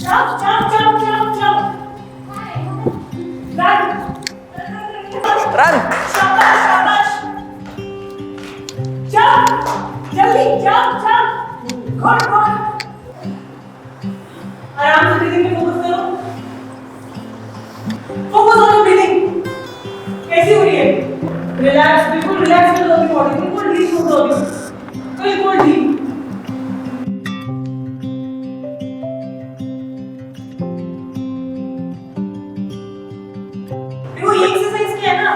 Jump, jump, jump, jump, jump. Run. Run. शाबाश, शाबाश. Jump. जल्दी jump, jump. Good, good. आराम से breathing पे focus करो. Focus on your breathing. कैसी हो रही है? Relax, बिल्कुल relax कर लो अपनी body, बिल्कुल ढील छोड़ दो अभी. बिल्कुल ढील. देखो ये एक्सरसाइज क्या है ना,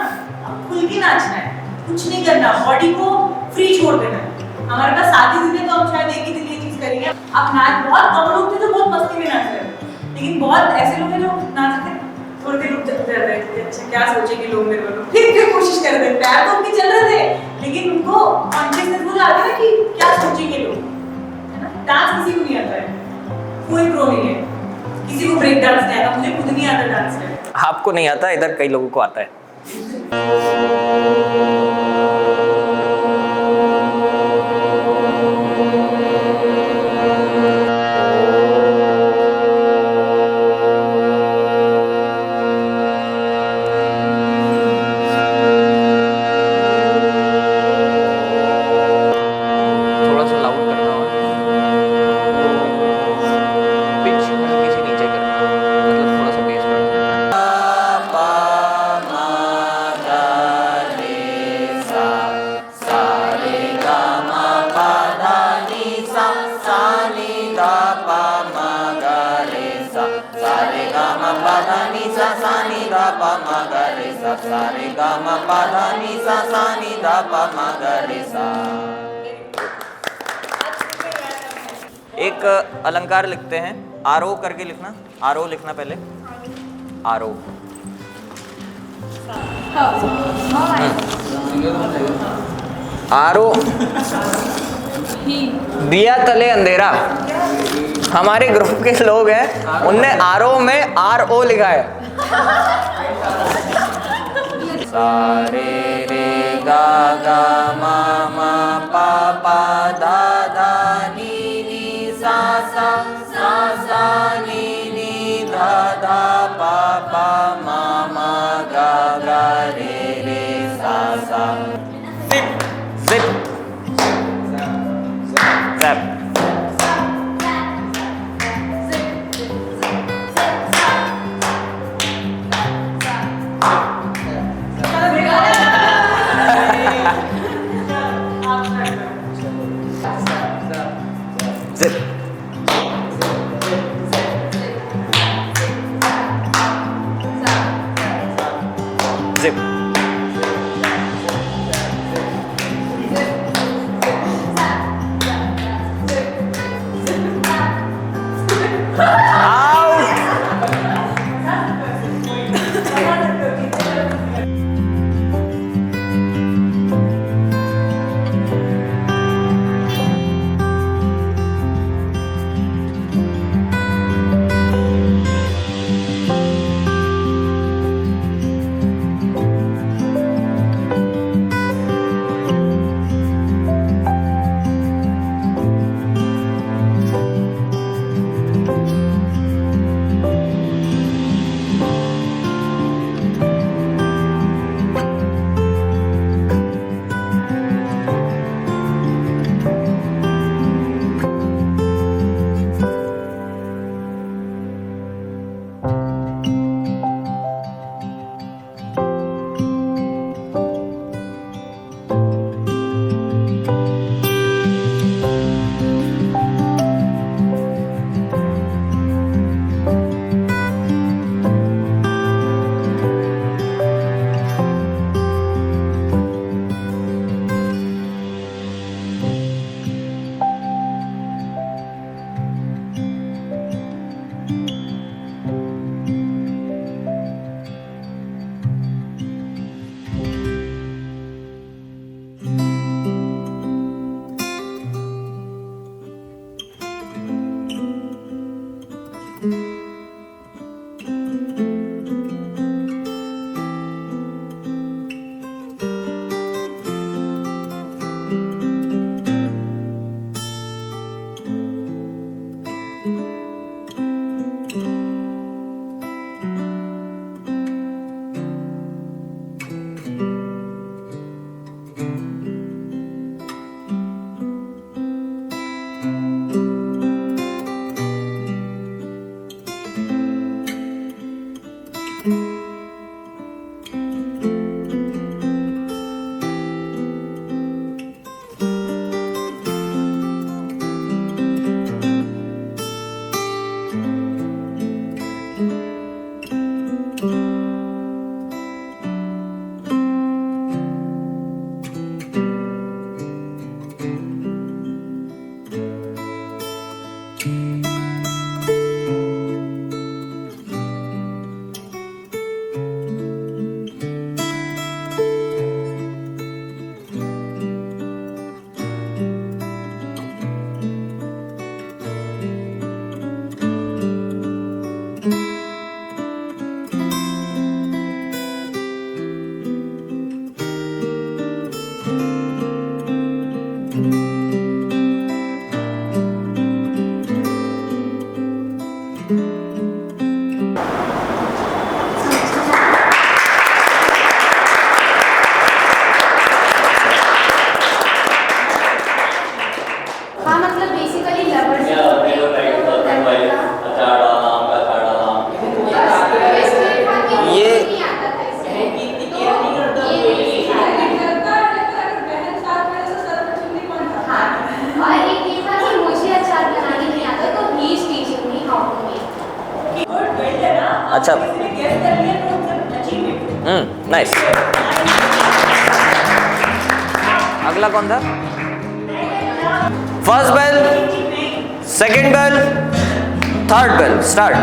खुल के नाचना है, कुछ नहीं करना, बॉडी को फ्री छोड़ देना है. हमारे पास शादी दिन तो हम शायद एक ही दिन ये चीज करेंगे. आप नाच, बहुत कम लोग थे जो बहुत मस्ती में नाच रहे हैं, लेकिन बहुत ऐसे लोग हैं जो नाचते हैं थोड़ी देर रुक जाते हैं. अच्छा क्या सोचेंगे लोग मेरे बारे में, फिर कोशिश कर रहे हैं. पैर तो उनके चल रहे थे, लेकिन उनको कॉन्शियसनेस वो आ गया ना कि क्या सोचेंगे लोग, है ना. डांस किसी को नहीं आता है, कोई प्रो नहीं है. किसी को ब्रेक डांस नहीं आता, मुझे खुद नहीं आता डांस करना. आपको नहीं आता, इधर कई लोगों को आता है। थोड़ा सा लाउड करना और पिच हल्की सी नीचे करना, मतलब थोड़ा सा बेस बढ़ाना। सारे गा मा पा धा नी सा सा नी धा पा मा गा रे सा। एक अलंकार लिखते हैं, आरोह करके लिखना, आरोह लिखना पहले, आरोह। आरोह। दिया तले अंधेरा। हमारे ग्रुप के लोग हैं, उनने आरोह में RO लिखा है। सारे रे गा गा मा मा पा पा धा धा नी नी सा सा नी नी धा धा पा पा मा मा गा गा रे सा सा। Zip zip JAP. Zip. हाँ मतलब बेसिकली लवर्स ये और एक ये था कि मुझे अचार बनाने नहीं आता तो he is teaching me how to make. Good well done ना। अच्छा। किसी ने गेस कर लिया तो मतलब अचीवमेंट। नाइस। अगला कौन था? First bell, second bell, third bell, start.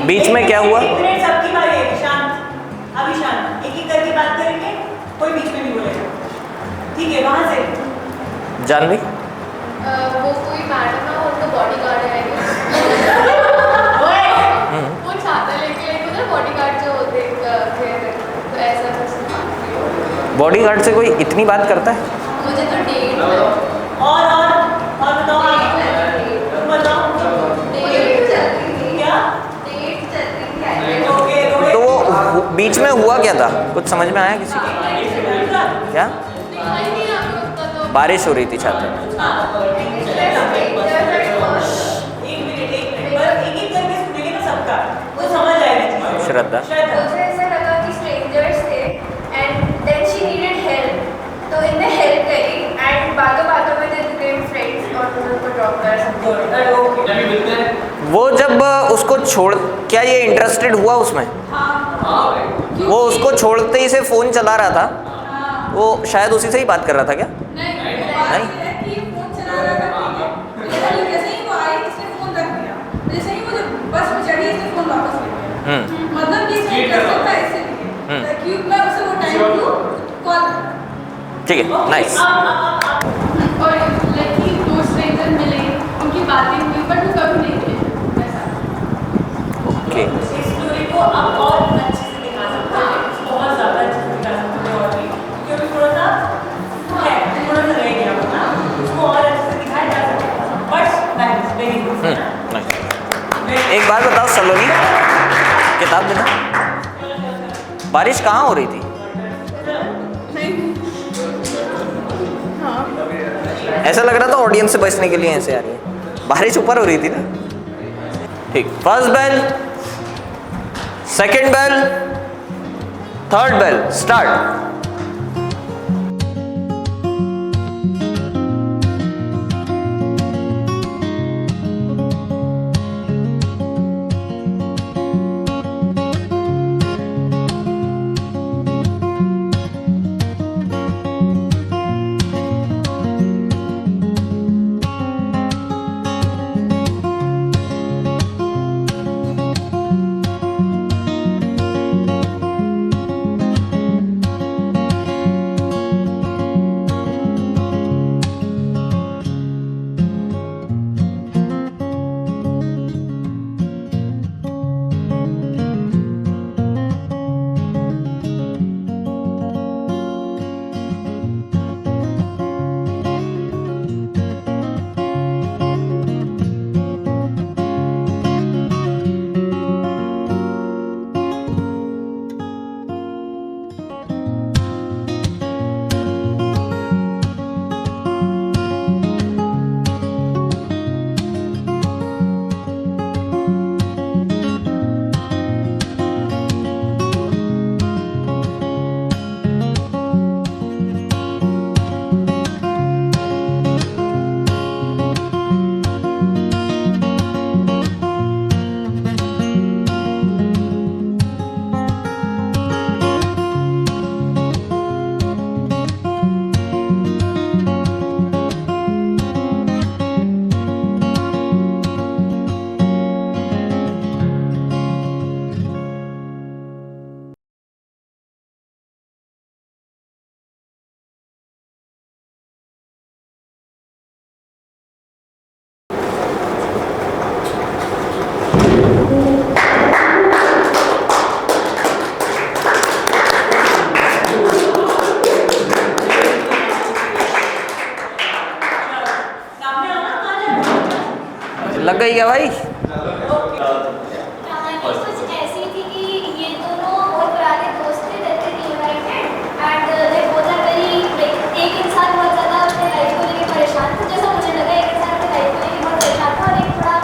बीच में क्या हुआ? एक मिनट, सबकी बारी है। शांत, अभी शांत, एक एक करके बात करेंगे, कोई बीच में नहीं बोलेगा। ठीक है, वहां से जानवी। वो कोई मैडम है, उनका बॉडीगार्ड है वो छाता लेके उधर बॉडीगार्ड जो होते हैं तो ऐसा कुछ। बॉडीगार्ड से कोई इतनी बात करता है? मुझे तो डेट और बताओ आप, तुम बताओ क्या? तो वो बीच में हुआ क्या था? कुछ समझ में आया किसी को? क्या? बारिश हो रही थी छाते में। एक मिनट, एक एक करके सुनेंगे ना सबका, वो समझ आएगी। श्रद्धा। मुझे ऐसा लगा कि स्ट्रेंजर्स थे and then she needed help, तो इनने हेल्प करी एंड बातों बातों में दे बिकेम फ्रेंड्स और उनको ड्रॉप कर सकते। वो जब उसको छोड़, क्या ये इंटरेस्टेड हुआ उसमें? वो उसको छोड़ते ही से फोन चला रहा था, वो शायद उसी से ही बात कर रहा था क्या? नहीं। ठीक है, नाइस। और लड़की दो स्ट्रेंजर मिले, उनकी बातें हुई बट वो कभी नहीं मिले ऐसा। ओके। इस स्टोरी को आप और अच्छे से दिखा सकते हैं, बहुत ज़्यादा अच्छे से दिखा सकते हैं और भी, क्योंकि थोड़ा सा रह गया हो ना, उसको और अच्छे से दिखाया जा सकता है। But that is very good. Nice. एक बात बताओ सलोनी, किताब देना। बारिश कहाँ हो रही थी? ऐसा लग रहा था ऑडियंस से बचने के लिए ऐसे आ रही है। बारिश ऊपर हो रही थी ना। ठीक, first bell, second bell, third bell, start. लग गई क्या भाई? कहानी कुछ ऐसी थी कि ये दोनों बहुत पुराने दोस्त थे, दैट थे united and they both are very like, एक इंसान बहुत ज़्यादा अपने लाइफ को लेकर परेशान था, जैसा मुझे लगा एक इंसान अपने लाइफ को लेकर बहुत परेशान था और एक थोड़ा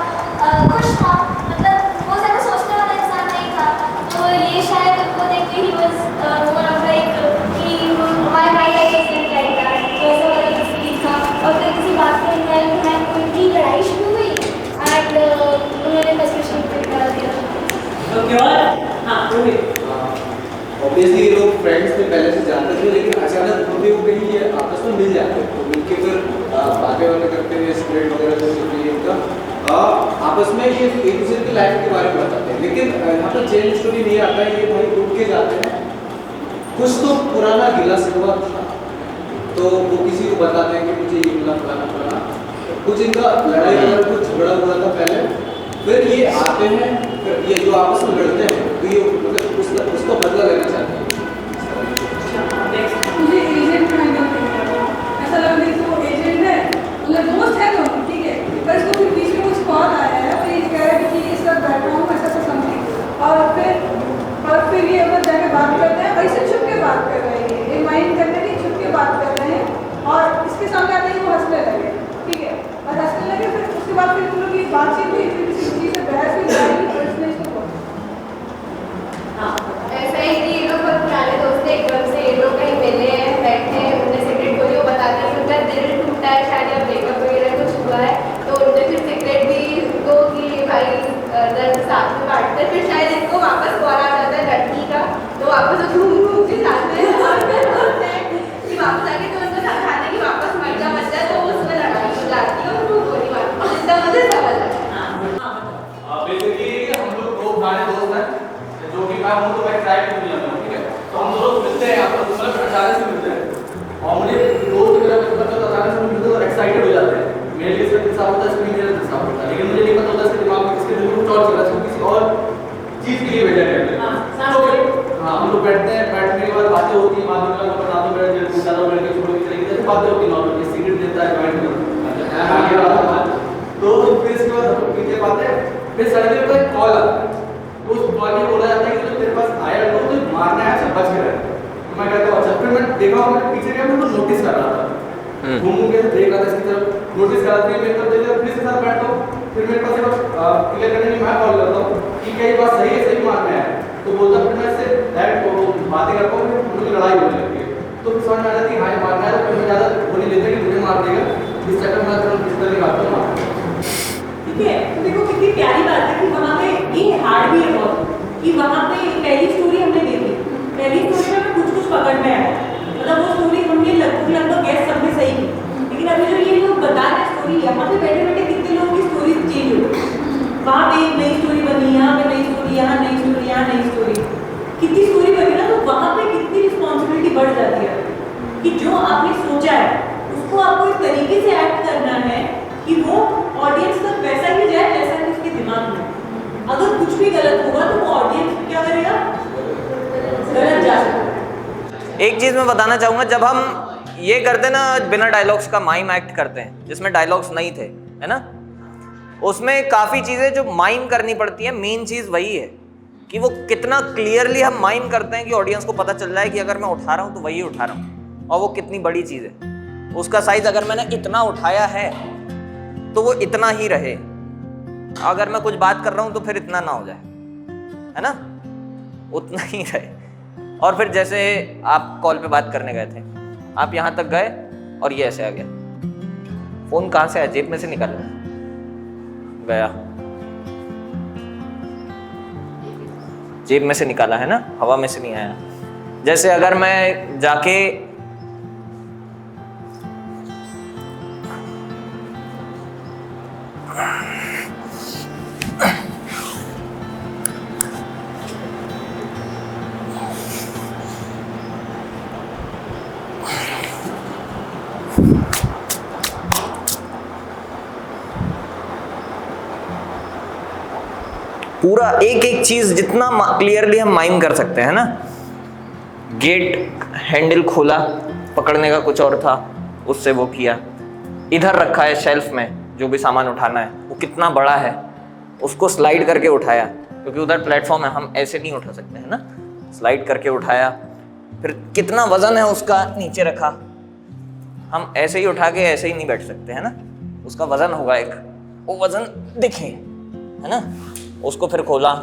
खुश था, मतलब वो ज़्यादा सोचने वाला इंसान नहीं था। तो ये शायद उनको देख के ही वाज मोर ऑफ लाइक कि my mind I was in like that, तो ऐसा वाला कुछ फील था। और फिर किसी बात पे उनकी लड़ाई शुरू हुई एंड उन्होंने बस कुछ करा दिया। ओके और हाँ रोहित। ऑब्वियसली ये लोग फ्रेंड्स थे, पहले से जानते थे, लेकिन अचानक होते हुए कहीं ये आपस में मिल जाते हैं, तो मिलके फिर बातें वातें करते हुए स्प्रेड वगैरह जो चल इनका आपस में ये एक दूसरे की लाइफ के बारे में बताते हैं। लेकिन यहाँ पर चेंज स्टोरी नहीं आता है, ये भाई उठ के जाते हैं। कुछ तो पुराना गिला शिकवा था, तो वो किसी को बताते हैं कि मुझे ये मिला फलाना फलाना, कुछ इनका लड़ाई वगैरह कुछ झगड़ा हुआ था पहले, फिर ये आते हैं, फिर ये जो आपस में लड़ते हैं तो ये मतलब उसका बदला लेना चाहते हैं। मुझे एजेंट काइंड ऑफ थिंग लगा, ऐसा लग रहा है कि वो एजेंट है, मतलब दोस्त है दोनों, ठीक है, पर इसको फिर बीच में कुछ कॉल आया है और ये कह रहा है कि ठीक है इस वक्त बैठा हूँ ऐसा सा समथिंग, और फिर ये अगर जाके बात करते हैं, वैसे छुप के बात कर रहे हैं, ये माइंड करते हैं कि छुप के बात कर रहे हैं, और इसके सामने आते ही वो हंसने लगे, ठीक है, और हंसने लगे, फिर उसके बाद फिर हम लोग की बातचीत हुई, फिर किसी चीज़ से बहस हुई, और इसने इसको ऐसा ही कि ये लोग बहुत पुराने दोस्त थे, एकदम से ये लोग कहीं मिले हैं, बैठे हैं, उन्होंने सीक्रेट खोली, वो बताते हैं कि उनका दिल टूटा है शायद, या ब्रेकअप वगैरह कुछ हुआ है, तो उन्होंने फिर सीक्रेट भी दो कि भाई दर्द साथ में बांटते हैं, फिर शायद इनको वापस कॉल आ जाता है लड़की का, तो वापस घूम घूम के साथ में और फिर बोलते हैं कि वापस आके तो उनको समझाते हैं कि वापस मजा बच जाए, तो उसमें लड़ाई हो जाती है और वो गोली मारती है, जितना मुझे समझ आता है। बेसिकली हम लोग दो पुराने दोस्त हैं, जो कि मैं हूँ तो मैं ट्राई कर लिया हूँ, ठीक है, तो हम दोनों मिलते हैं यहाँ पर, मतलब अचानक से मिलते हैं, और मुझे दोस्त मेरा मतलब अचानक से मिलते हैं और एक्साइटेड हो जाते हैं। मेरे लिए इसका हिसाब होता है, इसके लिए मेरा हिसाब होता है, लेकिन मुझे नहीं पता होता इसके दिमाग में किसके दिल में कुछ और चल रहा है, किसी और चीज़ के लिए भेजा गया है। तो हाँ, हम लोग बैठते हैं, बैठने के बाद बातें होती हैं, बाद में बता दो मेरा दिल टूटा था, लड़के छोड़ के चली गई, जैसे बातें होती हैं नॉर्मल, सीक्रेट देता है ज्वाइन करता है, तो फिर इसके बाद पीछे बातें, फिर सडनली मेरे को कॉल आता है, तो उस कॉल में बोला जाता है कि जो तेरे पास आया तो तुझे मारना है, अच्छा बच के रह। तो मैं कहता हूँ अच्छा, फिर मैं देखा मैं पीछे गया, मैं तो नोटिस कर रहा था, घूम के देख रहा था इसकी तरफ, नोटिस कर रहा था, मेरे तरफ देख रहा, फिर इसके साथ बैठता हूँ, फिर मेरे पास क्लियर करने के लिए मैं कॉल करता हूँ कि क्या ये बात सही है, सही मारना है, तो बोलता फिर मैं इससे डायरेक्ट बातें करता हूँ, मुझे लड़ाई होने लगती है, तो फिर समझ में आ जाती है हाँ ये मारना है, तो फिर मैं ज़्यादा वो नहीं लेता कि मुझे मार देगा, इस चक्कर में मैं किस तरह निकालता हूँ। ठीक है, तो देखो कितनी प्यारी बात है कि वहाँ पे ये हार्ड भी है बहुत, कि वहाँ पे पहली स्टोरी हमने देखी, पहली स्टोरी में कुछ पकड़ में आया, मतलब वो स्टोरी हमने लगभग गैस सबने सही की, लेकिन अभी जो ये लोग बता रहे हैं स्टोरी, यहाँ पे बैठे बैठे कितने लोगों की स्टोरी चेंज हो गई, वहाँ पे एक नई स्टोरी बनी, यहाँ पे नई स्टोरी, यहाँ नई स्टोरी, यहाँ नई स्टोरी, कितनी स्टोरी बनी ना, तो वहाँ पे कितनी रिस्पॉन्सिबिलिटी बढ़ जाती है कि जो आपने सोचा है उसको आपको इस तरीके से एक्ट करना है कि वो ऑडियंस तक वैसा ही जाए जैसा कि उसके दिमाग में। अगर कुछ भी गलत होगा तो वो ऑडियंस क्या करेगा, गलत जा सकता है। एक चीज़ मैं बताना चाहूँगा, जब हम ये करते हैं ना बिना डायलॉग्स का माइम एक्ट करते हैं, जिसमें डायलॉग्स नहीं थे, है ना, उसमें काफ़ी चीज़ें जो माइम करनी पड़ती है, मेन चीज़ वही है कि वो कितना क्लियरली हम माइम करते हैं कि ऑडियंस को पता चल रहा है कि अगर मैं उठा रहा हूँ तो वही उठा रहा हूँ, और वो कितनी बड़ी चीज़ है। उसका साइज अगर मैंने इतना उठाया है तो वो इतना ही रहे, अगर मैं कुछ बात कर रहा हूँ तो फिर इतना ना हो जाए, है ना, उतना ही रहे। और फिर जैसे आप कॉल पे बात करने गए थे, आप यहाँ तक गए और ये ऐसे आ गया, फोन कहाँ से आया, जेब में से निकाला गया, जेब में से निकाला है ना, हवा में से नहीं आया। जैसे अगर मैं जाके पूरा एक एक चीज जितना क्लियरली हम माइम कर सकते हैं ना, गेट हैंडल खोला, पकड़ने का कुछ और था, उससे वो किया, इधर रखा है शेल्फ में, जो भी सामान उठाना है वो कितना बड़ा है, उसको स्लाइड करके उठाया, क्योंकि उधर प्लेटफॉर्म है, हम ऐसे नहीं उठा सकते है ना, स्लाइड करके उठाया, फिर कितना वजन है उसका नीचे रखा। हम ऐसे ही उठा के ऐसे ही नहीं बैठ सकते है ना, उसका वजन होगा एक, वो वजन दिखे है ना, उसको फिर खोला,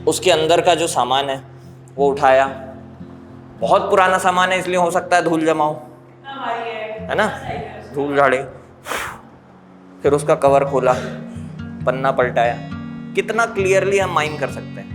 उसके अंदर का जो सामान है वो उठाया। बहुत पुराना सामान है इसलिए हो सकता है धूल जमा हो, है ना, धूल झाड़ी, फिर उसका कवर खोला, पन्ना पलटाया। कितना क्लियरली हम माइम कर सकते हैं।